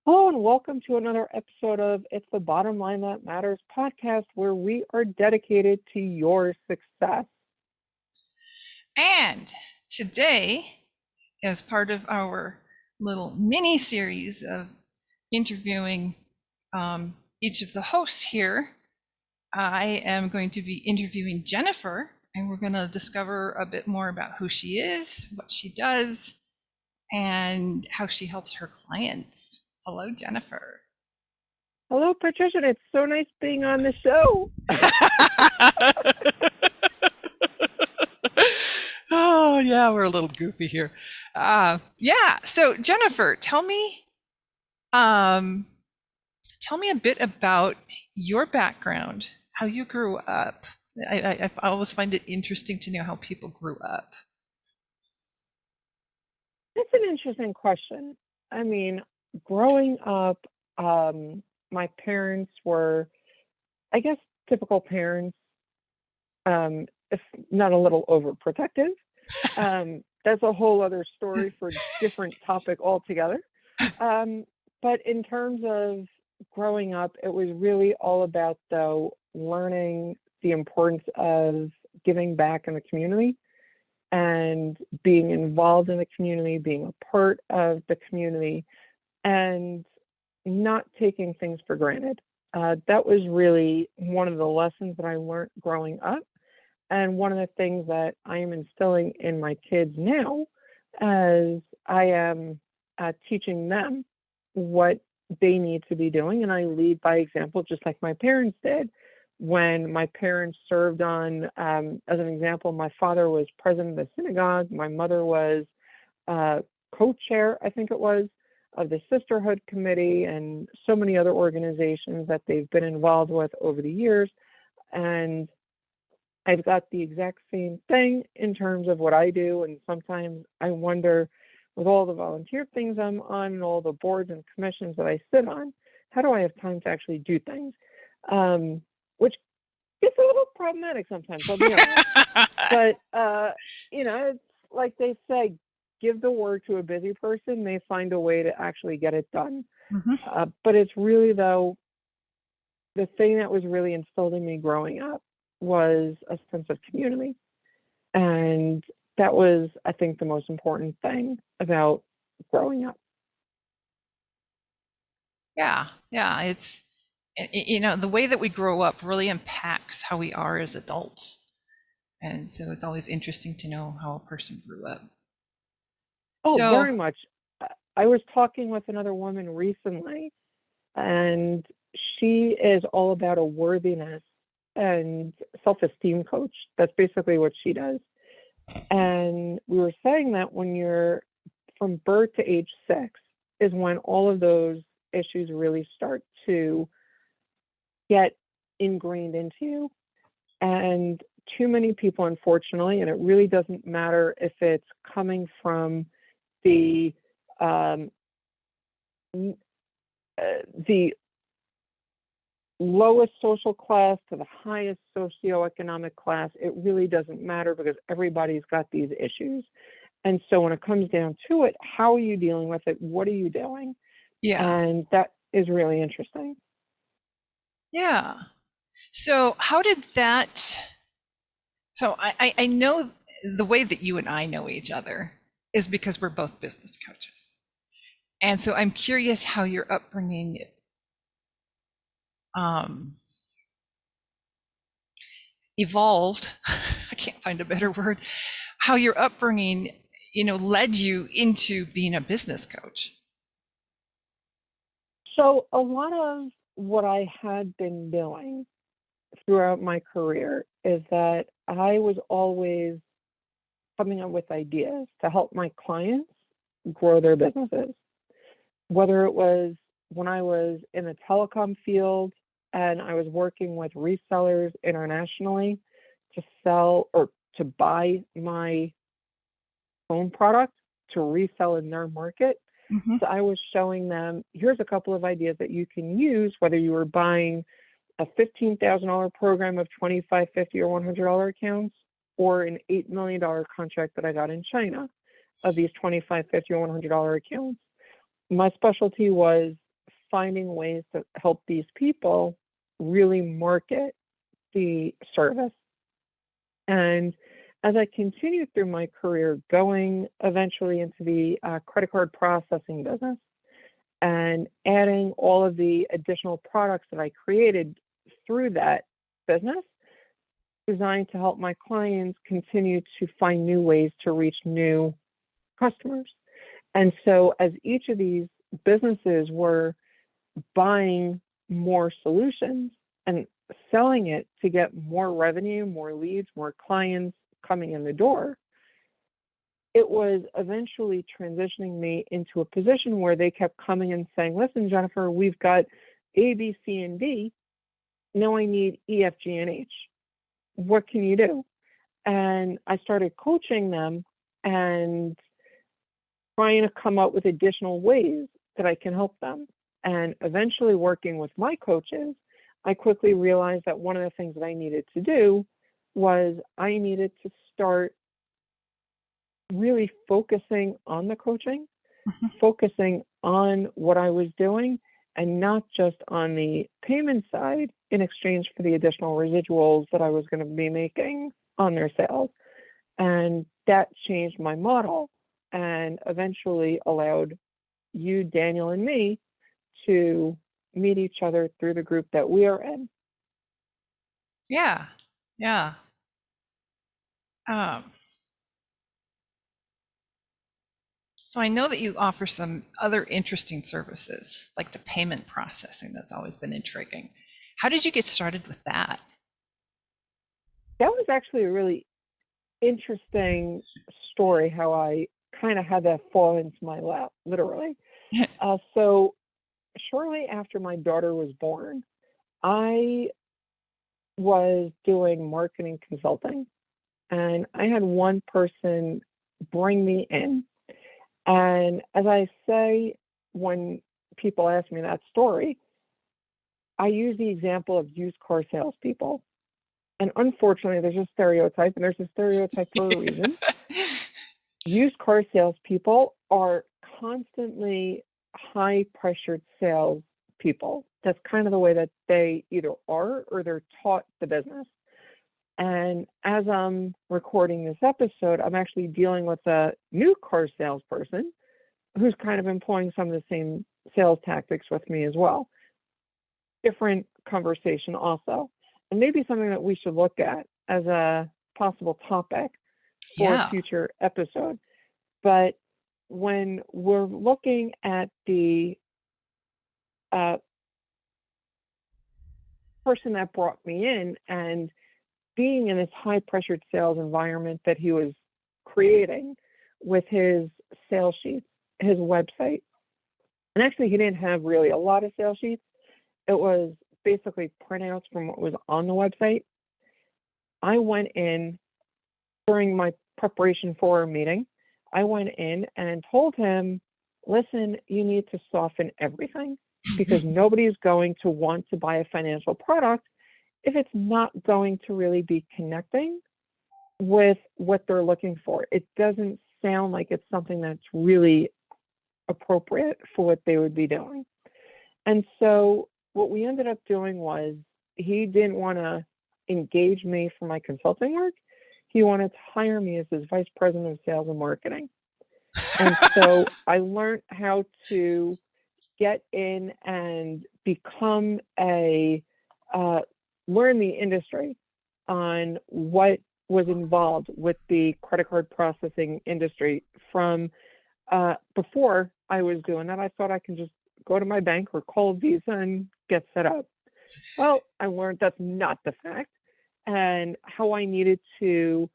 Hello and welcome to another episode of It's the Bottom Line That Matters podcast, where we are dedicated to your success. And today, as part of our little mini series of interviewing each of the hosts here, I am going to be interviewing Jennifer, and we're going to discover a bit more about who she is, what she does, and how she helps her clients. Hello, Jennifer. Hello, Patricia. It's so nice being on the show. Oh, yeah, we're a little goofy here. Yeah, so Jennifer, um, tell me a bit about your background, how you grew up. I always find it interesting to know how people grew up. That's an interesting question. I mean, growing up, my parents were, I guess, typical parents, if not a little overprotective. That's a whole other story for different topic altogether. But in terms of growing up, it was really all about, though, learning the importance of giving back in the community and being involved in the community, being a part of the community, and not taking things for granted. That was really one of the lessons that I learned growing up, and one of the things that I am instilling in my kids now as I am teaching them what they need to be doing. And I lead by example, just like my parents did. When my parents served on, as an example, my father was president of the synagogue, my mother was co-chair, I think it was, of the Sisterhood Committee and so many other organizations that they've been involved with over the years. And I've got the exact same thing in terms of what I do. And sometimes I wonder, with all the volunteer things I'm on and all the boards and commissions that I sit on, how do I have time to actually do things? Which gets a little problematic sometimes, I'll be honest. But, it's like they say, give the word to a busy person, they find a way to actually get it done. But it's really, though, the thing that was really instilled in me growing up was a sense of community. And that was, I think, the most important thing about growing up. Yeah, it's the way that we grow up really impacts how we are as adults, and so it's always interesting to know how a person grew up. Oh, So very much. I was talking with another woman recently, and she is all about a worthiness and self-esteem coach. That's basically what she does. And we were saying that when you're from birth to age 6 is when all of those issues really start to get ingrained into you. And too many people, unfortunately, and it really doesn't matter if it's coming from the um, the lowest social class to the highest socioeconomic class, it really doesn't matter because everybody's got these issues. And so when it comes down to it, how are you dealing with it? What are you doing? yeah, And that is really interesting. yeah. So how did that? So I know the way that you and I know each other is because we're both business coaches, and so I'm curious how your upbringing um, evolved. I can't find a better word. How your upbringing, led you into being a business coach. So a lot of what I had been doing throughout my career is that I was always coming up with ideas to help my clients grow their businesses. Whether it was when I was in the telecom field and I was working with resellers internationally to sell or to buy my phone product to resell in their market. Mm-hmm. So I was showing them, here's a couple of ideas that you can use, whether you were buying a $15,000 program of 25, 50, or $100 accounts, or an $8 million contract that I got in China of these 25, 50, or $100 accounts. My specialty was finding ways to help these people really market the service. And as I continued through my career, going eventually into the credit card processing business and adding all of the additional products that I created through that business, designed to help my clients continue to find new ways to reach new customers. And so as each of these businesses were buying more solutions and selling it to get more revenue, more leads, more clients coming in the door, it was eventually transitioning me into a position where they kept coming and saying, listen, Jennifer, we've got A, B, C, and D. Now I need E, F, G, and H. What can you do? And I started coaching them and trying to come up with additional ways that I can help them. And eventually working with my coaches, I quickly realized that one of the things that I needed to do was I needed to start really focusing on the coaching, focusing on what I was doing, and not just on the payment side in exchange for the additional residuals that I was going to be making on their sales. And that changed my model and eventually allowed you, Daniel, and me to meet each other through the group that we are in. Yeah. Yeah. So I know that you offer some other interesting services, like the payment processing. That's always been intriguing. How did you get started with that? That was actually a really interesting story, how I kind of had that fall into my lap, literally. So shortly after my daughter was born, I was doing marketing consulting, and I had one person bring me in. And as I say, when people ask me that story, I use the example of used car salespeople. And unfortunately, there's a stereotype, and there's a stereotype for a reason. Used car salespeople are constantly high-pressured salespeople. That's kind of the way that they either are or they're taught the business. And as I'm recording this episode, I'm actually dealing with a new car salesperson who's kind of employing some of the same sales tactics with me as well. Different conversation also. And maybe something that we should look at as a possible topic for a future episode. But when we're looking at the person that brought me in and being in this high pressured sales environment that he was creating with his sales sheets, his website. And actually, he didn't have really a lot of sales sheets. It was basically printouts from what was on the website. I went in during my preparation for a meeting. I went in and told him, listen, you need to soften everything because nobody's going to want to buy a financial product if it's not going to really be connecting with what they're looking for. It doesn't sound like it's something that's really appropriate for what they would be doing. And so what we ended up doing was he didn't want to engage me for my consulting work. He wanted to hire me as his vice president of sales and marketing. And so I learned how to get in and become learn the industry on what was involved with the credit card processing industry. From before I was doing that, I thought I can just go to my bank or call Visa and get set up. Well, I learned that's not the fact, and how I needed to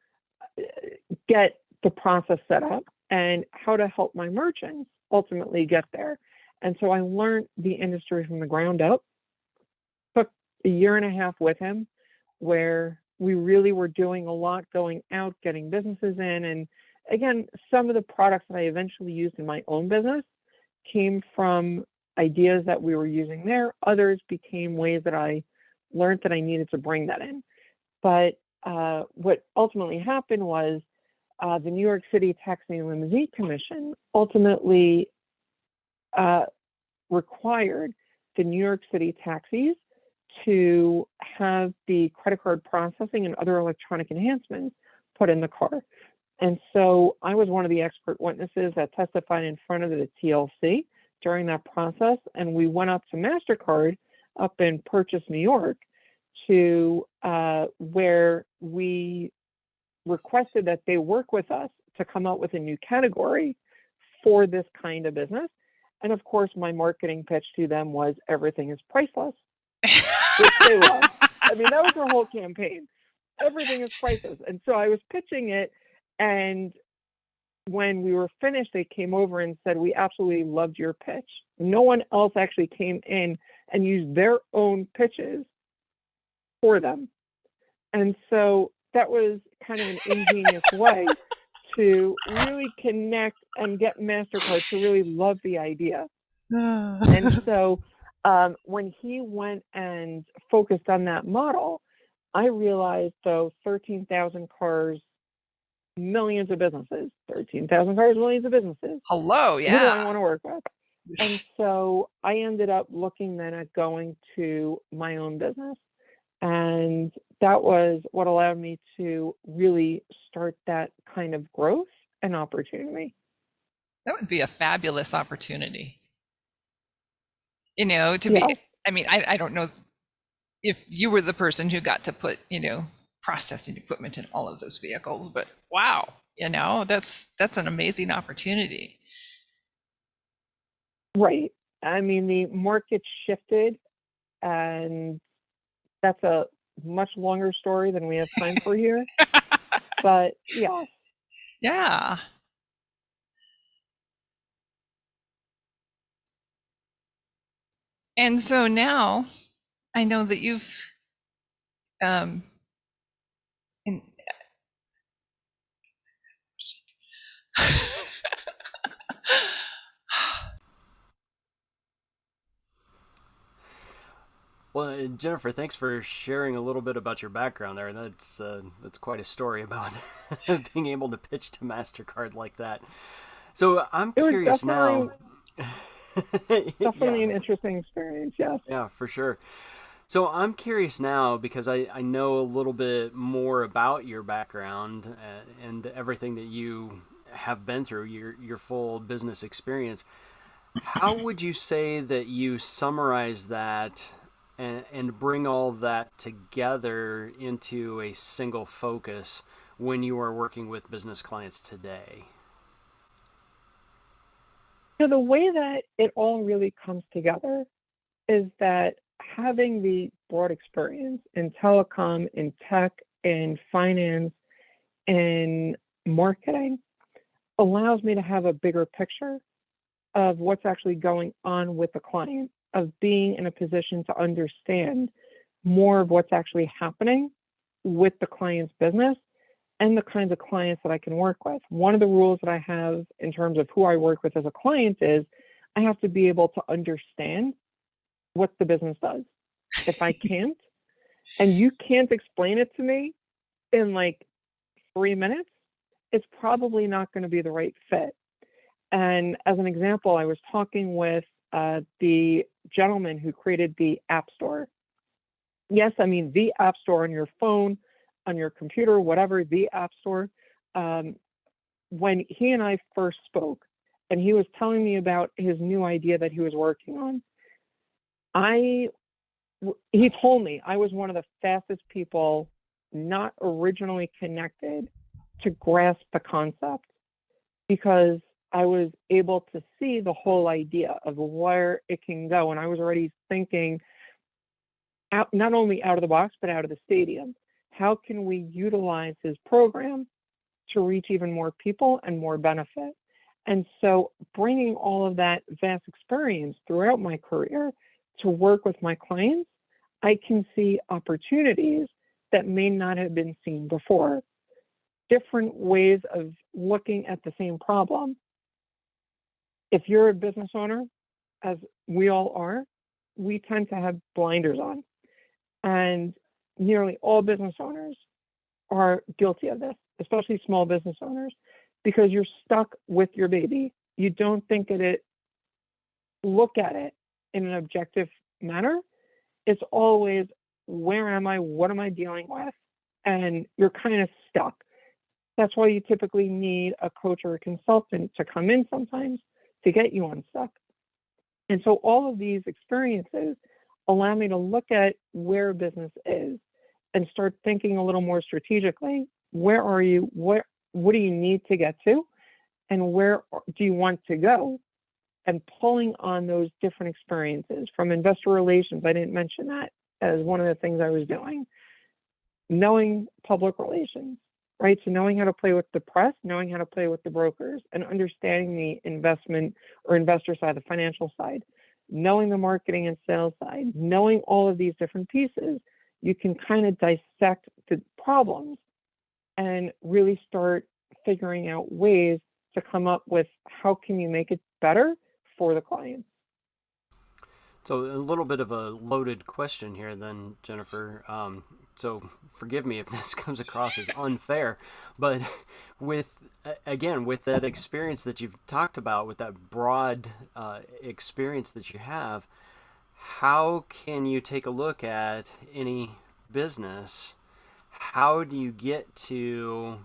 get the process set up and how to help my merchants ultimately get there. And so I learned the industry from the ground up. Took a year and a half with him where we really were doing a lot, going out, getting businesses in. And again, some of the products that I eventually used in my own business came from ideas that we were using there. Others became ways that I learned that I needed to bring that in. But what ultimately happened was the New York City Taxi and Limousine Commission ultimately required the New York City taxis to have the credit card processing and other electronic enhancements put in the car. And so I was one of the expert witnesses that testified in front of the TLC during that process. And we went up to MasterCard up in Purchase, New York, to where we requested that they work with us to come out with a new category for this kind of business. And of course, my marketing pitch to them was everything is priceless, which they loved. I mean, that was their whole campaign. Everything is priceless. And so I was pitching it, and when we were finished, they came over and said, we absolutely loved your pitch. No one else actually came in and used their own pitches for them. And so that was kind of an ingenious way to really connect and get MasterCard to really love the idea. And so when he went and focused on that model, I realized, though, 13,000 cars, millions of businesses, 13,000 cars, millions of businesses. Hello, yeah. Who do I want to work with? And so I ended up looking then at going to my own business. And that was what allowed me to really start that kind of growth and opportunity. That would be a fabulous opportunity. You know, to Yeah. be, I mean, I don't know if you were the person who got to put, you know, processing equipment in all of those vehicles, but wow, you know, that's an amazing opportunity. Right. I mean, the market shifted, and that's a much longer story than we have time for here. But yeah. Yeah. And so now I know that you've in, Well, Jennifer, thanks for sharing a little bit about your background there. That's quite a story about being able to pitch to MasterCard like that. So I'm It was curious now. definitely Yeah, an interesting experience, yes. yeah, for sure. So I'm curious now because I know a little bit more about your background and everything that you have been through, your full business experience. How would you say that you summarize that and bring all that together into a single focus when you are working with business clients today? So the way that it all really comes together is that having the broad experience in telecom, in tech, in finance, in marketing allows me to have a bigger picture of what's actually going on with the client, of being in a position to understand more of what's actually happening with the client's business and the kinds of clients that I can work with. One of the rules that I have in terms of who I work with as a client is I have to be able to understand what the business does. If I can't, and you can't explain it to me in like 3 minutes, it's probably not going to be the right fit. And as an example, I was talking with the gentleman who created the App Store. Yes, I mean the App Store on your phone, on your computer, whatever, the App Store. When he and I first spoke, and he was telling me about his new idea that he was working on, he told me I was one of the fastest people not originally connected to grasp the concept, because I was able to see the whole idea of where it can go. And I was already thinking out, not only out of the box, but out of the stadium. How can we utilize his program to reach even more people and more benefit? And so bringing all of that vast experience throughout my career to work with my clients, I can see opportunities that may not have been seen before. Different ways of looking at the same problem. If you're a business owner, as we all are, we tend to have blinders on. And nearly all business owners are guilty of this, especially small business owners, because you're stuck with your baby. You don't think at it, look at it in an objective matter. It's always, where am I? What am I dealing with? And you're kind of stuck. That's why you typically need a coach or a consultant to come in sometimes to get you unstuck. And so all of these experiences allow me to look at where business is and start thinking a little more strategically. Where are you? What do you need to get to? And where do you want to go? And pulling on those different experiences from investor relations. I didn't mention that as one of the things I was doing. Knowing public relations, right? So knowing how to play with the press, knowing how to play with the brokers, and understanding the investment or investor side, the financial side, knowing the marketing and sales side, knowing all of these different pieces, you can kind of dissect the problems and really start figuring out ways to come up with how can you make it better for the client. So a little bit of a loaded question here, then, Jennifer. So forgive me if this comes across as unfair, but with again with that experience that you've talked about, with that broad experience that you have, how can you take a look at any business? How do you get to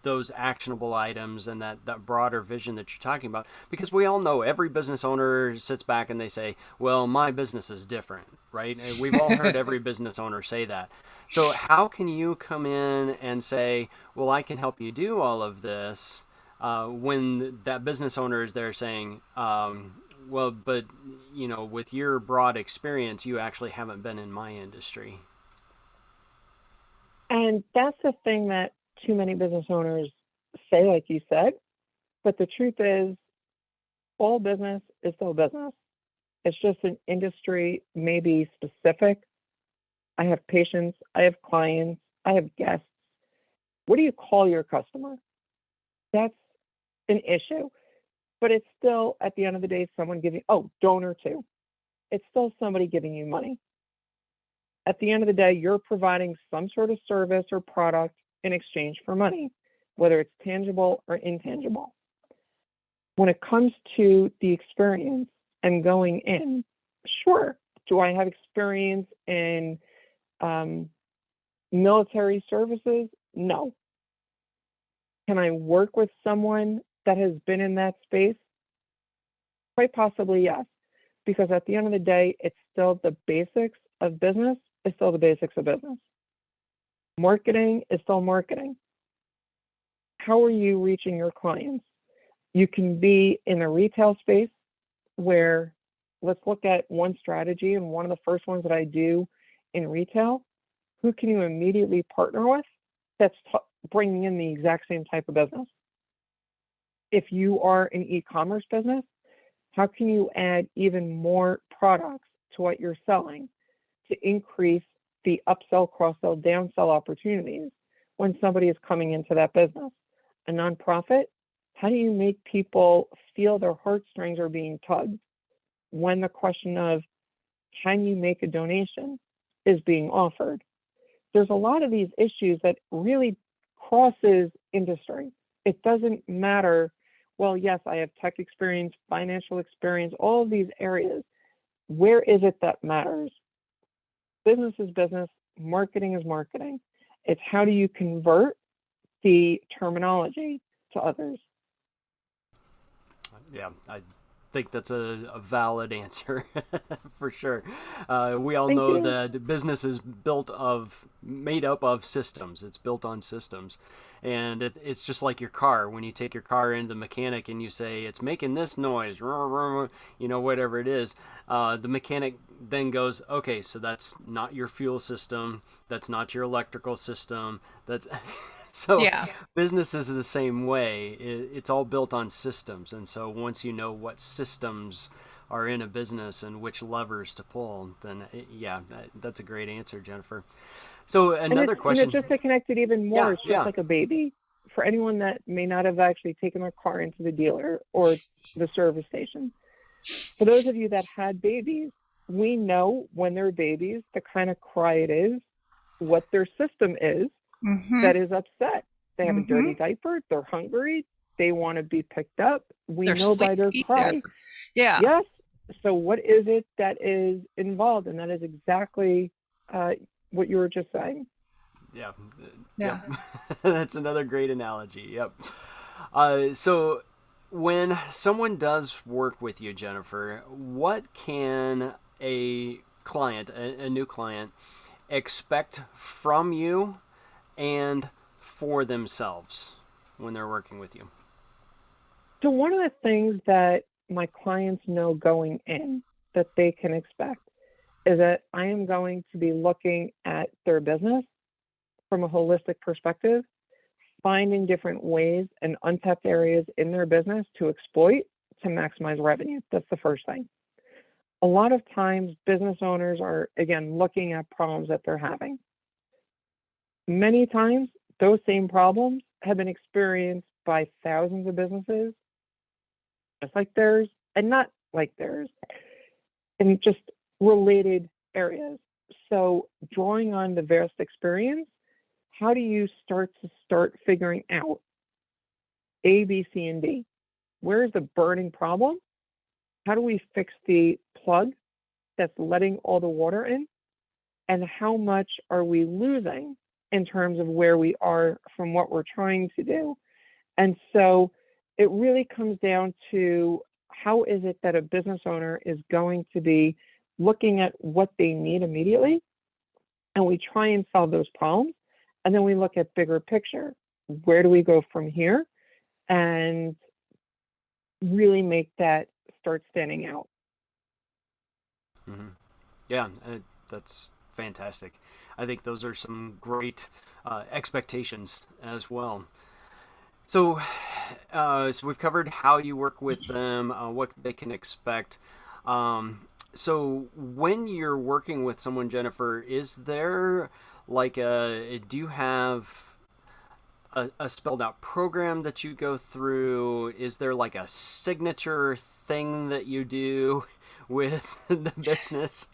those actionable items and that broader vision that you're talking about? Because we all know every business owner sits back and they say, well, my business is different, right? And we've all heard every business owner say that. So how can you come in and say, well, I can help you do all of this, when that business owner is there saying, well, but with your broad experience, you actually haven't been in my industry. And that's the thing that too many business owners say, like you said. But the truth is, all business is still business. It's just an industry, maybe specific. I have patients, I have clients, I have guests. What do you call your customer? That's an issue. But it's still, at the end of the day, someone giving, donor too. It's still somebody giving you money. At the end of the day, you're providing some sort of service or product in exchange for money, whether it's tangible or intangible. When it comes to the experience and going in, sure, do I have experience in military services? No. Can I work with someone that has been in that space? Quite possibly, yes. Because at the end of the day, it's still the basics of business. It's still the basics of business. Marketing is still marketing. How are you reaching your clients? You can be in the retail space where, let's look at one strategy, and one of the first ones that I do in retail. Who can you immediately partner with that's bringing in the exact same type of business? If you are an e-commerce business, how can you add even more products to what you're selling to increase the upsell, cross-sell, downsell opportunities when somebody is coming into that business? A nonprofit, how do you make people feel their heartstrings are being tugged when the question of, can you make a donation, is being offered? There's a lot of these issues that really crosses industry. It doesn't matter, well, yes, I have tech experience, financial experience, all of these areas. Where is it that matters? Business is business, marketing is marketing. It's how do you convert the terminology to others? Yeah, I think that's a valid answer for sure. We all Thank know you. that business is made up of systems. It's built on systems. And it's just like your car. When you take your car into the mechanic and you say, it's making this noise, whatever it is, the mechanic then goes, okay, so that's not your fuel system. That's not your electrical system. That's so Yeah. business is the same way. It's all built on systems. And so once you know what systems are in a business and which levers to pull, then that's a great answer, Jennifer. So another question. Just to connect it even more, it's just Yeah. like a baby. For anyone that may not have actually taken their car into the dealer or the service station, for those of you that had babies, we know when they're babies, the kind of cry it is, what their system is that is upset. They have a dirty diaper, they're hungry, they want to be picked up. We They're know by their sleepy. cry. Yeah. Yes, So, what is it that is involved? And that is exactly uh, what you were just saying. Yeah. Yep. Yeah. That's another great analogy. Yep. So when someone does work with you, Jennifer, what can a client, a new client, expect from you and for themselves when they're working with you? So, one of the things that my clients know going in that they can expect is that I am going to be looking at their business from a holistic perspective, finding different ways and untapped areas in their business to exploit to maximize revenue. That's the first thing. A lot of times, business owners are, again, looking at problems that they're having. Many times, those same problems have been experienced by thousands of businesses, just like theirs, and not like theirs, in just related areas. So, drawing on the vast experience, how do you start figuring out A, B, C, and D? Where is the burning problem? How do we fix the plug that's letting all the water in? And how much are we losing in terms of where we are from what we're trying to do? And so it really comes down to how is it that a business owner is going to be looking at what they need immediately, and we try and solve those problems. And then we look at bigger picture. Where do we go from here? And really make that start standing out. Hmm. Yeah, that's fantastic. I think those are some great expectations as well. So, so we've covered how you work with them, what they can expect. So, when you're working with someone, Jennifer, is there like do you have a spelled out program that you go through? Is there like a signature thing that you do with the business?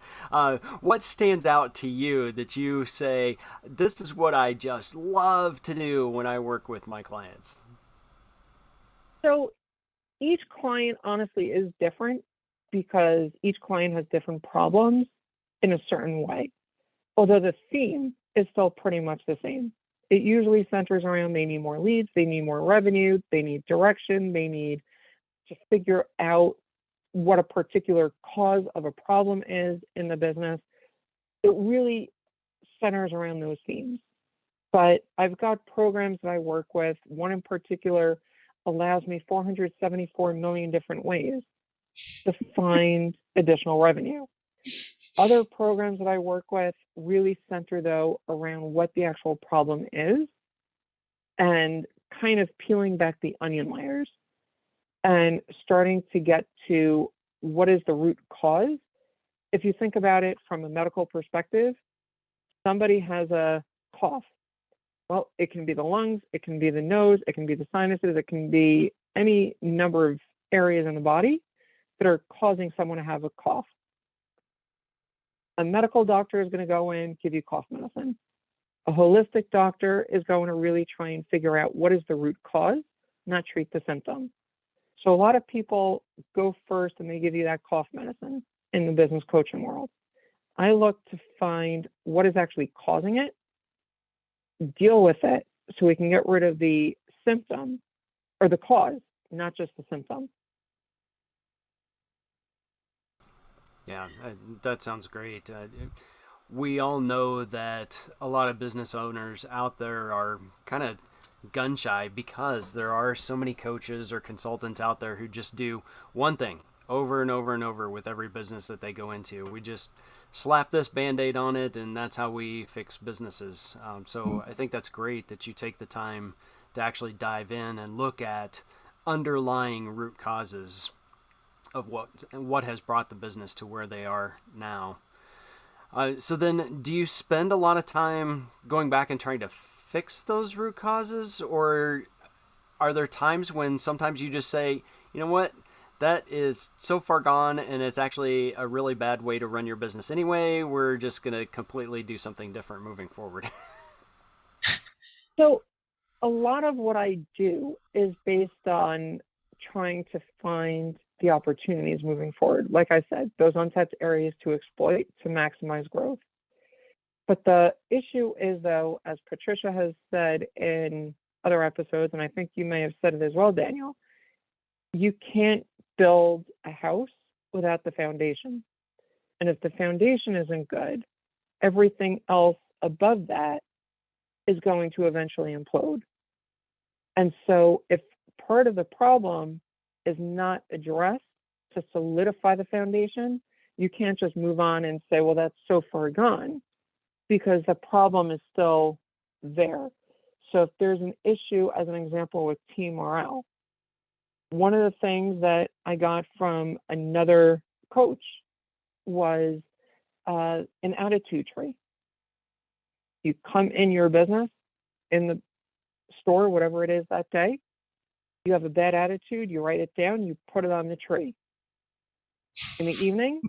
What stands out to you that you say, this is what I just love to do when I work with my clients? So each client honestly is different because each client has different problems in a certain way, although the theme is still pretty much the same. It usually centers around they need more leads, they need more revenue, they need direction, they need to figure out what a particular cause of a problem is in the business. It really centers around those themes. But I've got programs that I work with. One in particular allows me 474 million different ways to find additional revenue. Other programs that I work with really center, though, around what the actual problem is and kind of peeling back the onion layers and starting to get to what is the root cause. If you think about it from a medical perspective, somebody has a cough. Well, it can be the lungs, it can be the nose, it can be the sinuses, it can be any number of areas in the body that are causing someone to have a cough. A medical doctor is going to go in, give you cough medicine. A holistic doctor is going to really try and figure out what is the root cause, not treat the symptom. So a lot of people go first and they give you that cough medicine in the business coaching world. I look to find what is actually causing it, deal with it so we can get rid of the symptom or the cause, not just the symptom. Yeah, that sounds great. We all know that a lot of business owners out there are kind of gun shy because there are so many coaches or consultants out there who just do one thing over and over and over with every business that they go into. We just slap this band aid on it, and that's how we fix businesses. So I think that's great that you take the time to actually dive in and look at underlying root causes of what has brought the business to where they are now. So then, do you spend a lot of time going back and trying to fix those root causes, or are there times when sometimes you just say, you know what, that is so far gone, and it's actually a really bad way to run your business anyway. We're just going to completely do something different moving forward. So a lot of what I do is based on trying to find the opportunities moving forward. Like I said, those untapped areas to exploit to maximize growth. But the issue is, though, as Patricia has said in other episodes, and I think you may have said it as well, Daniel, you can't build a house without the foundation. And if the foundation isn't good, everything else above that is going to eventually implode. And so if part of the problem is not addressed to solidify the foundation, you can't just move on and say, well, that's so far gone, because the problem is still there. So if there's an issue, as an example, with team morale, one of the things that I got from another coach was an attitude tree. You come in your business, in the store, whatever it is that day, you have a bad attitude, you write it down, you put it on the tree. In the evening,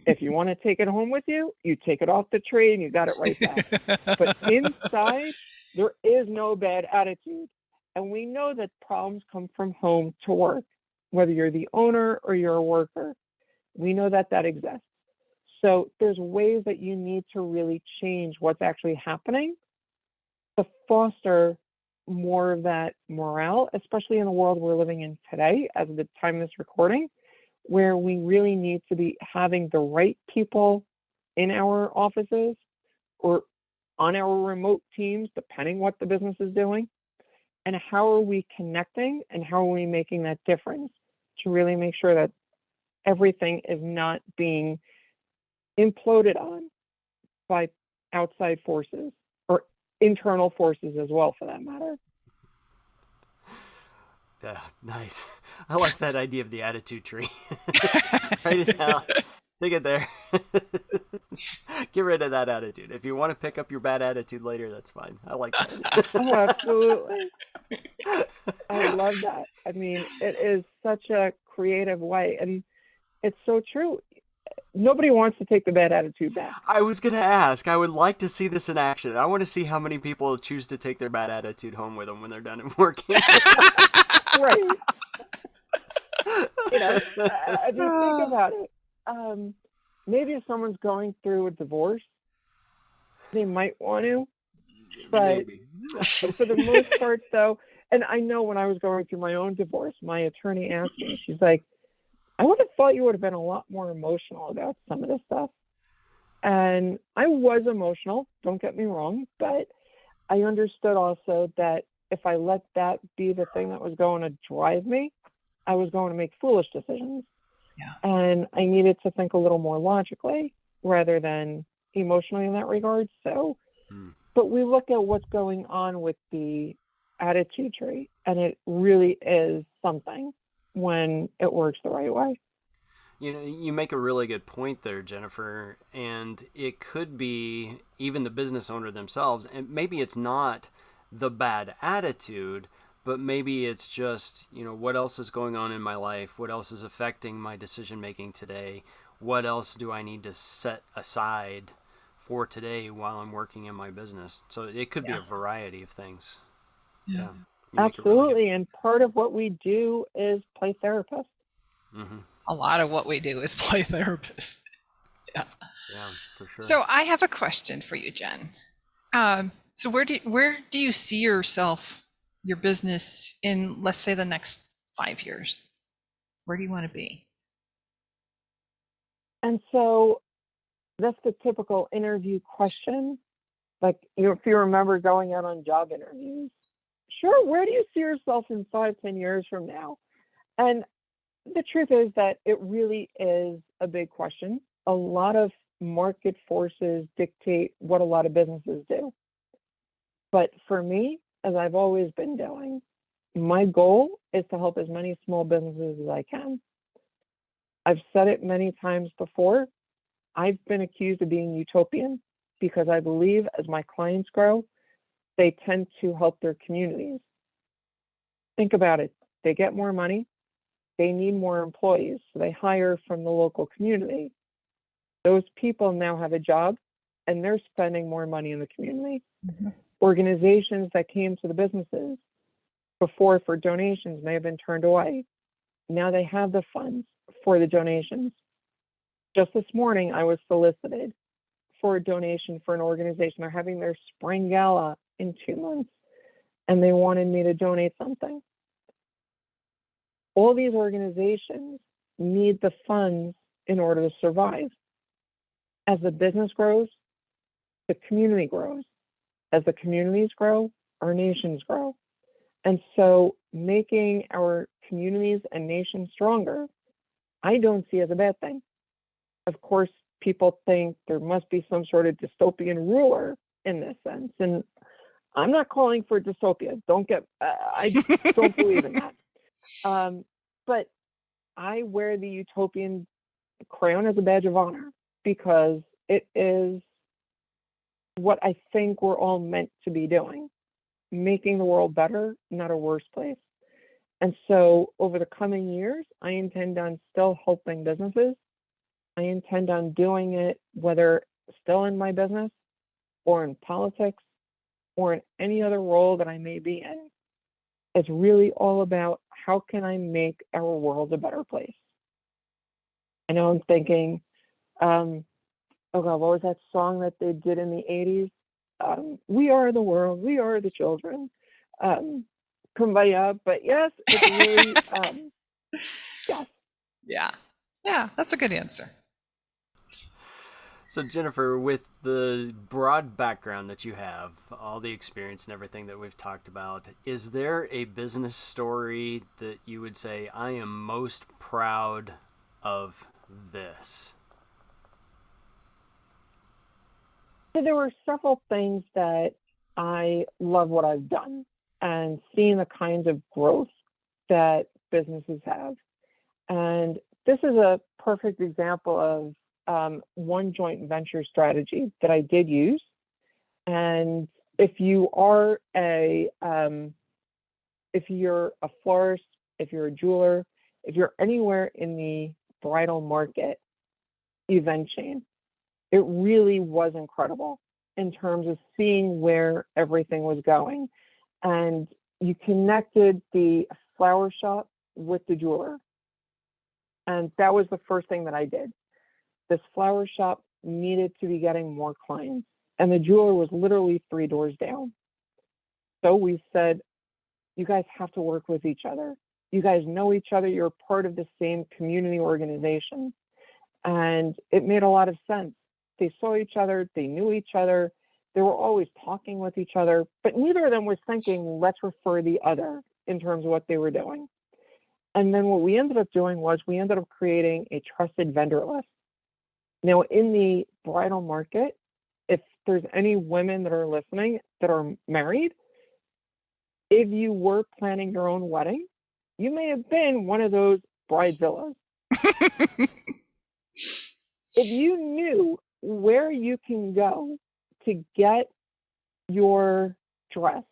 if you want to take it home with you, you take it off the tree and you got it right back. But inside, there is no bad attitude. And we know that problems come from home to work, whether you're the owner or you're a worker. We know that that exists. So there's ways that you need to really change what's actually happening to foster more of that morale, especially in the world we're living in today, as of the time of this recording, where we really need to be having the right people in our offices or on our remote teams, depending what the business is doing. And how are we connecting and how are we making that difference to really make sure that everything is not being imploded on by outside forces or internal forces as well, for that matter. Yeah, nice. I like that idea of the attitude tree. Write it down. Stick it there. Get rid of that attitude. If you want to pick up your bad attitude later, that's fine. I like that. Oh, absolutely. I love that. I mean, it is such a creative way, and it's so true. Nobody wants to take the bad attitude back. I was going to ask. I would like to see this in action. I want to see how many people choose to take their bad attitude home with them when they're done at working. Right. You know, if you think about it, maybe if someone's going through a divorce, they might want to, but for the most part, though, and I know when I was going through my own divorce, my attorney asked me, she's like, I would have thought you would have been a lot more emotional about some of this stuff. And I was emotional, don't get me wrong, but I understood also that if I let that be the thing that was going to drive me, I was going to make foolish decisions. Yeah. And I needed to think a little more logically rather than emotionally in that regard. So, but we look at what's going on with the attitude tree, and it really is something when it works the right way. You know, you make a really good point there, Jennifer, and it could be even the business owner themselves, and maybe it's not the bad attitude, but maybe it's just, you know, what else is going on in my life? What else is affecting my decision making today? What else do I need to set aside for today while I'm working in my business? So it could be a variety of things. Yeah. Absolutely. Really and part of what we do is play therapist. Mm-hmm. A lot of what we do is play therapist. Yeah. Yeah, for sure. So I have a question for you, Jen. So where do you see yourself, your business in, let's say, the next 5 years? Where do you want to be? And so that's the typical interview question. Like, if you remember going out on job interviews, sure, where do you see yourself in 5-10 years from now? And the truth is that it really is a big question. A lot of market forces dictate what a lot of businesses do. But for me, as I've always been doing, my goal is to help as many small businesses as I can. I've said it many times before. I've been accused of being utopian because I believe as my clients grow, they tend to help their communities. Think about it. They get more money. They need more employees, so they hire from the local community. Those people now have a job, and they're spending more money in the community. Mm-hmm. Organizations that came to the businesses before for donations may have been turned away. Now they have the funds. for the donations. Just this morning, I was solicited for a donation for an organization. They're having their spring gala in 2 months, and they wanted me to donate something. All these organizations need the funds in order to survive. As the business grows, the community grows. As the communities grow, our nations grow. And so making our communities and nations stronger, I don't see as a bad thing. Of course, people think there must be some sort of dystopian ruler in this sense. And I'm not calling for dystopia. I don't believe in that. But I wear the utopian crown as a badge of honor because it is what I think we're all meant to be doing, making the world better, not a worse place. And so over the coming years, I intend on still helping businesses. I intend on doing it, whether still in my business or in politics or in any other role that I may be in. It's really all about how can I make our world a better place? I know I'm thinking, oh God, what was that song that they did in the 80s? We are the world, we are the children. Kumbaya, but yes, it's really, yes. Yeah, that's a good answer. So Jennifer, with the broad background that you have, all the experience and everything that we've talked about, is there a business story that you would say, I am most proud of this? So there were several things that I love what I've done and seeing the kinds of growth that businesses have. And this is a perfect example of one joint venture strategy that I did use. And if you are if you're a florist, if you're a jeweler, if you're anywhere in the bridal market event chain, it really was incredible in terms of seeing where everything was going. And you connected the flower shop with the jeweler. And that was the first thing that I did. This flower shop needed to be getting more clients, and the jeweler was literally 3 doors down. So we said, you guys have to work with each other. You guys know each other. You're part of the same community organization. And it made a lot of sense. They saw each other. They knew each other. They were always talking with each other, but neither of them was thinking, let's refer the other in terms of what they were doing. And then what we ended up doing was we ended up creating a trusted vendor list. Now, in the bridal market, if there's any women that are listening that are married, if you were planning your own wedding, you may have been one of those bridezillas. If you knew where you can go to get your dress,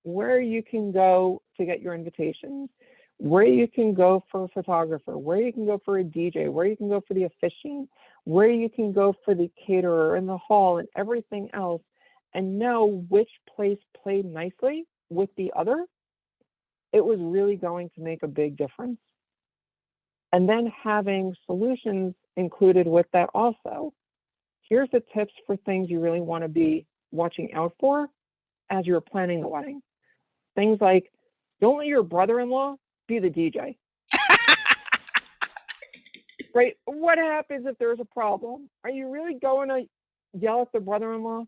where you can go to get your invitations, where you can go for a photographer, where you can go for a DJ, where you can go for the officiant, where you can go for the caterer and the hall and everything else, and know which place played nicely with the other, it was really going to make a big difference. And then having solutions included with that also. Here's the tips for things you really want to be watching out for as you're planning the wedding. Things like, don't let your brother-in-law be the DJ. Right? What happens if there's a problem? Are you really going to yell at the brother-in-law?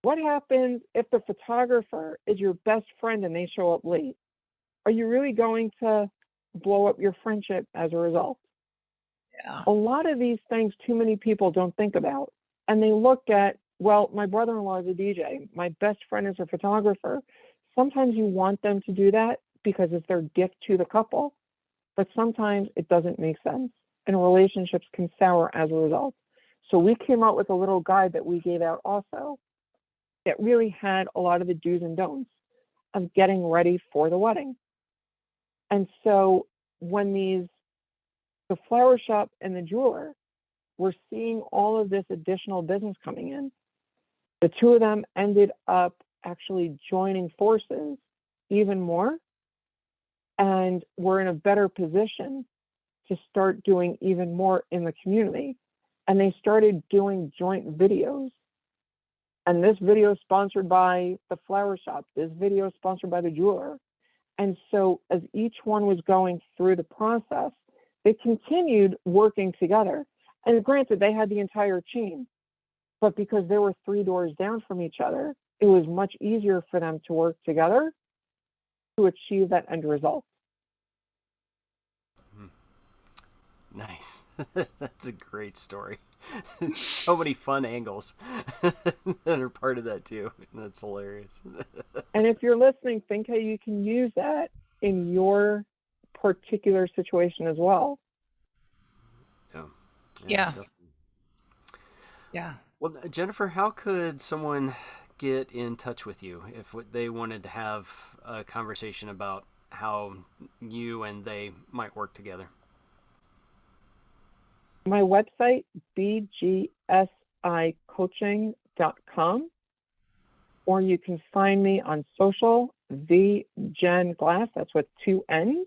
What happens if the photographer is your best friend and they show up late? Are you really going to blow up your friendship as a result? Yeah. A lot of these things too many people don't think about. And they look at, well, my brother-in-law is a DJ. My best friend is a photographer. Sometimes you want them to do that because it's their gift to the couple. But sometimes it doesn't make sense. And relationships can sour as a result. So we came out with a little guide that we gave out also that really had a lot of the do's and don'ts of getting ready for the wedding. And so when the flower shop and the jeweler were seeing all of this additional business coming in, the two of them ended up actually joining forces even more, and were in a better position to start doing even more in the community. And they started doing joint videos. And this video is sponsored by the flower shop. This video is sponsored by the jeweler. And so as each one was going through the process, they continued working together. And granted, they had the entire chain, but because they were 3 doors down from each other, it was much easier for them to work together to achieve that end result. Nice. That's a great story. So many fun angles that are part of that too. That's hilarious. And if you're listening, think how you can use that in your particular situation as well. Yeah. Definitely. Yeah. Well, Jennifer, how could someone get in touch with you if they wanted to have a conversation about how you and they might work together? My website, bgsicoaching.com, or you can find me on social, the Jen Glass, that's with 2 N's,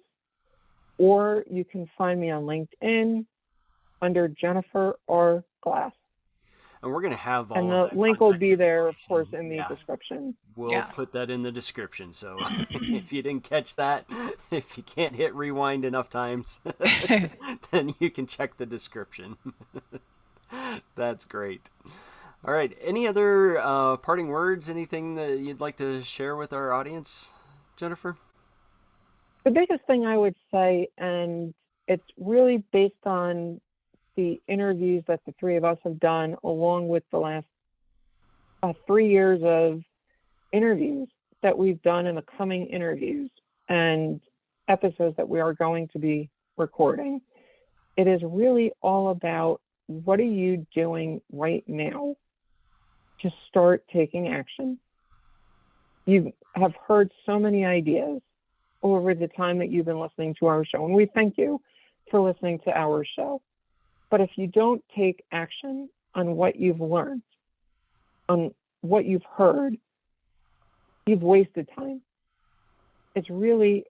or you can find me on LinkedIn under Jennifer R. Glass. And we're going to have all and of the that link will be there, of course, information. in the description. We'll put that in the description. So if you didn't catch that, if you can't hit rewind enough times, then you can check the description. That's great. All right. Any other parting words? Anything that you'd like to share with our audience, Jennifer? The biggest thing I would say, and it's really based on the interviews that the 3 of us have done, along with the last 3 years of interviews that we've done in the coming interviews and episodes that we are going to be recording. It is really all about, what are you doing right now to start taking action? You have heard so many ideas over the time that you've been listening to our show, and we thank you for listening to our show. But if you don't take action on what you've learned, on what you've heard, you've wasted time. It's really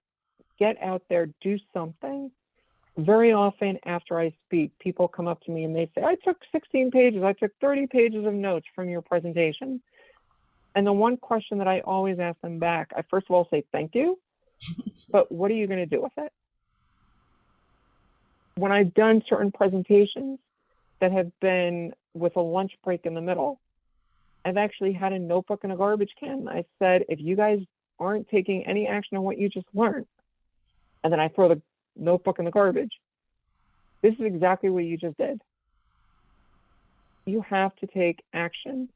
get out there, do something. Very often after I speak, people come up to me and they say, I took 16 pages, I took 30 pages of notes from your presentation. And the one question that I always ask them back, I first of all say thank you, but what are you going to do with it? When I've done certain presentations that have been with a lunch break in the middle, I've actually had a notebook and a garbage can. I said, if you guys aren't taking any action on what you just learned, and then I throw the notebook in the garbage, this is exactly what you just did. You have to take action.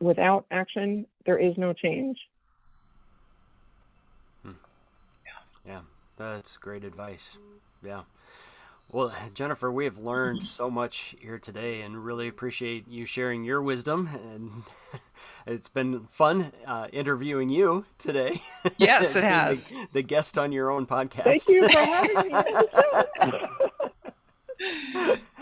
Without action, there is no change. Yeah, that's great advice. Yeah. Well, Jennifer, we have learned so much here today and really appreciate you sharing your wisdom. And it's been fun interviewing you today. Yes, it has. The guest on your own podcast. Thank you for having me.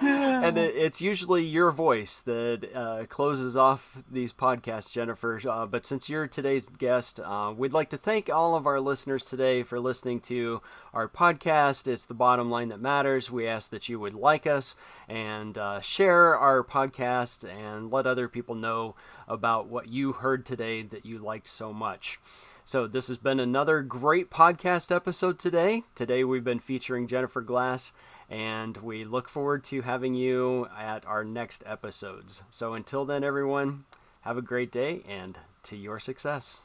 And it's usually your voice that closes off these podcasts, Jennifer. But since you're today's guest, we'd like to thank all of our listeners today for listening to our podcast. It's the bottom line that matters. We ask that you would like us and share our podcast and let other people know about what you heard today that you liked so much. So this has been another great podcast episode today. Today we've been featuring Jennifer Glass, and we look forward to having you at our next episodes. So until then, everyone, have a great day and to your success.